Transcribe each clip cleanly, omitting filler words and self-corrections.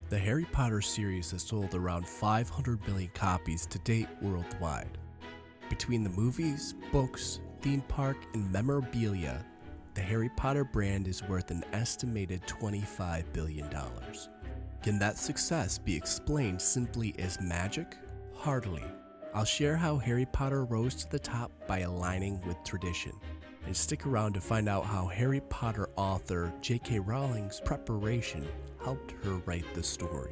The Harry Potter series has sold around 500 million copies to date worldwide. Between the movies, books, theme park, and memorabilia, the Harry Potter brand is worth an estimated $25 billion. Can that success be explained simply as magic? Hardly. I'll share how Harry Potter rose to the top by aligning with tradition. And stick around to find out how Harry Potter author JK Rowling's preparation helped her write the story.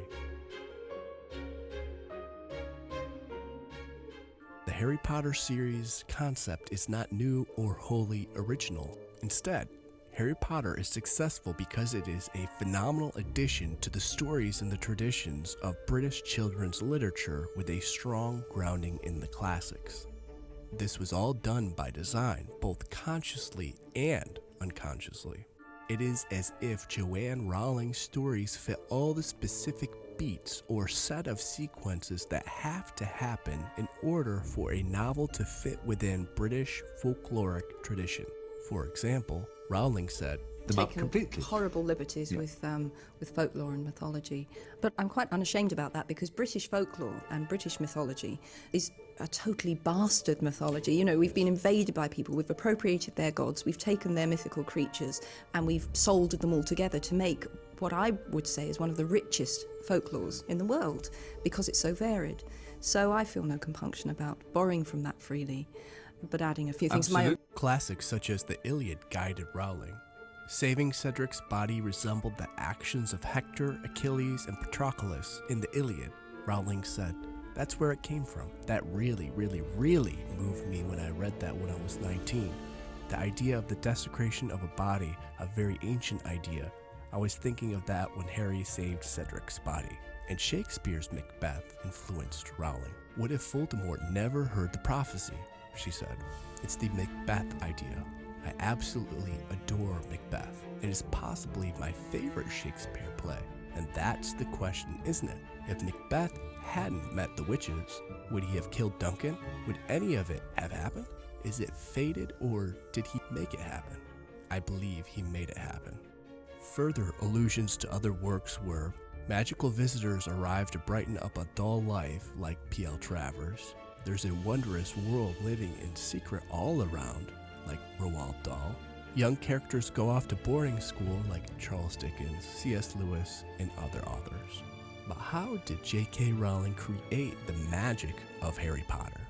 The Harry Potter series concept is not new or wholly original. Instead, Harry Potter is successful because it is a phenomenal addition to the stories and the traditions of British children's literature with a strong grounding in the classics. This was all done by design, both consciously and unconsciously. It is as if Joanne Rowling's stories fit all the specific beats or set of sequences that have to happen in order for a novel to fit within British folkloric tradition. For example, Rowling said, taken horrible liberties with folklore and mythology. But I'm quite unashamed about that because British folklore and British mythology is a totally bastard mythology. You know, we've been invaded by people, we've appropriated their gods, we've taken their mythical creatures and we've soldered them all together to make what I would say is one of the richest folklores in the world because it's so varied. So I feel no compunction about borrowing from that freely, but adding a few things of my own. Classics such as the Iliad guided Rowling. Saving Cedric's body resembled the actions of Hector, Achilles, and Patroclus in the Iliad. Rowling said, that's where it came from. That really moved me when I read that when I was 19. The idea of the desecration of a body, a very ancient idea. I was thinking of that when Harry saved Cedric's body. And Shakespeare's Macbeth influenced Rowling. What if Voldemort never heard the prophecy? She said. It's the Macbeth idea. I absolutely adore Macbeth. It is possibly my favorite Shakespeare play. And that's the question, isn't it? If Macbeth hadn't met the witches, would he have killed Duncan? Would any of it have happened? Is it fated or did he make it happen? I believe he made it happen. Further allusions to other works were magical visitors arrive to brighten up a dull life like P.L. Travers. There's a wondrous world living in secret all around like Roald Dahl. Young characters go off to boarding school like Charles Dickens, C.S. Lewis, and other authors. But how did J.K. Rowling create the magic of Harry Potter?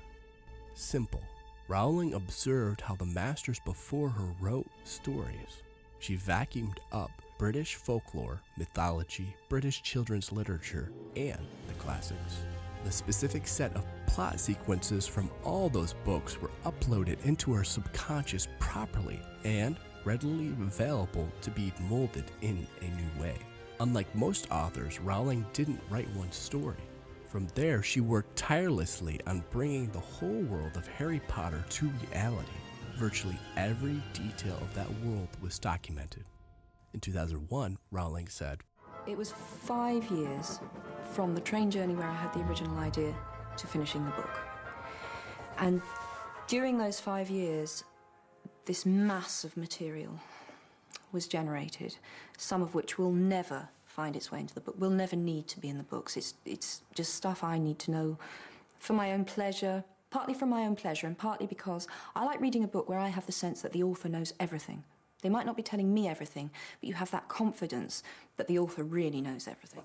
Simple. Rowling observed how the masters before her wrote stories. She vacuumed up British folklore, mythology, British children's literature, and the classics. The specific set of plot sequences from all those books were uploaded into her subconscious properly and readily available to be molded in a new way. Unlike most authors, Rowling didn't write one story. From there, she worked tirelessly on bringing the whole world of Harry Potter to reality. Virtually every detail of that world was documented. In 2001, Rowling said, It was 5 years from the train journey where I had the original idea to finishing the book. And during those 5 years, this mass of material was generated, some of which will never find its way into the book, will never need to be in the books. It's just stuff I need to know for my own pleasure, partly for my own pleasure and partly because I like reading a book where I have the sense that the author knows everything. They might not be telling me everything, but you have that confidence that the author really knows everything.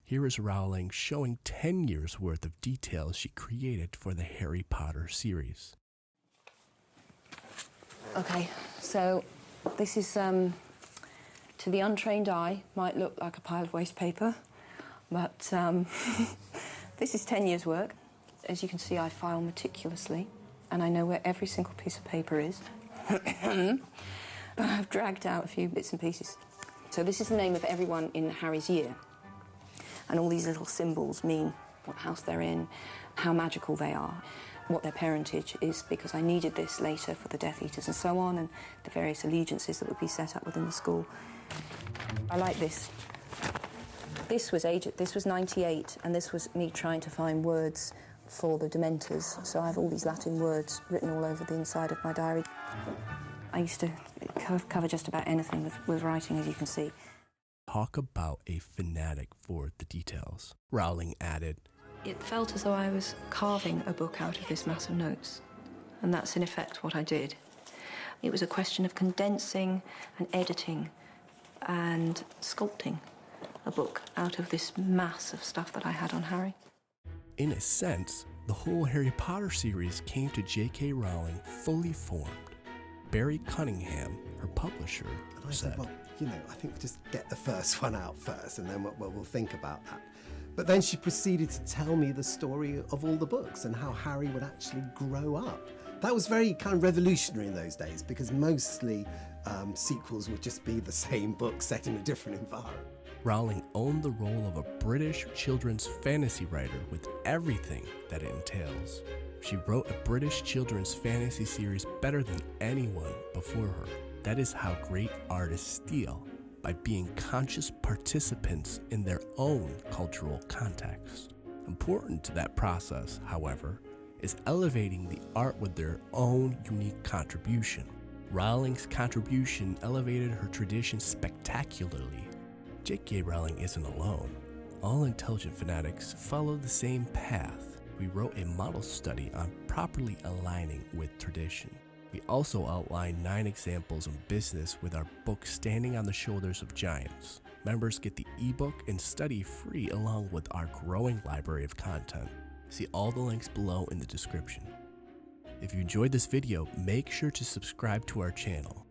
Here is Rowling showing 10 years worth of details she created for the Harry Potter series. Okay, so this is, to the untrained eye, might look like a pile of waste paper, but this is 10 years' work. As you can see, I file meticulously, and I know where every single piece of paper is. But I've dragged out a few bits and pieces. So this is the name of everyone in Harry's year. And all these little symbols mean what house they're in, how magical they are, what their parentage is, because I needed this later for the Death Eaters and so on, and the various allegiances that would be set up within the school. I like this. This was 98, and this was me trying to find words for the Dementors. So I have all these Latin words written all over the inside of my diary. I used to cover just about anything with writing, as you can see. Talk about a fanatic for the details. Rowling added, It felt as though I was carving a book out of this mass of notes, and that's in effect what I did. It was a question of condensing and editing and sculpting a book out of this mass of stuff that I had on Harry. In a sense, the whole Harry Potter series came to JK Rowling fully formed. Barry Cunningham, her publisher, And I said, said, well, I think just get the first one out first and then we'll think about that. But then she proceeded to tell me the story of all the books and how Harry would actually grow up. That was very kind of revolutionary in those days because mostly sequels would just be the same book set in a different environment. Rowling owned the role of a British children's fantasy writer with everything that it entails. She wrote a British children's fantasy series better than anyone before her. That is how great artists steal, by being conscious participants in their own cultural context. Important to that process, however, is elevating the art with their own unique contribution. Rowling's contribution elevated her tradition spectacularly. JK Rowling isn't alone. All intelligent fanatics follow the same path. We wrote a model study on properly aligning with tradition. We also outlined 9 examples of business with our book Standing on the Shoulders of Giants. Members get the ebook and study free along with our growing library of content. See all the links below in the description. If you enjoyed this video, make sure to subscribe to our channel.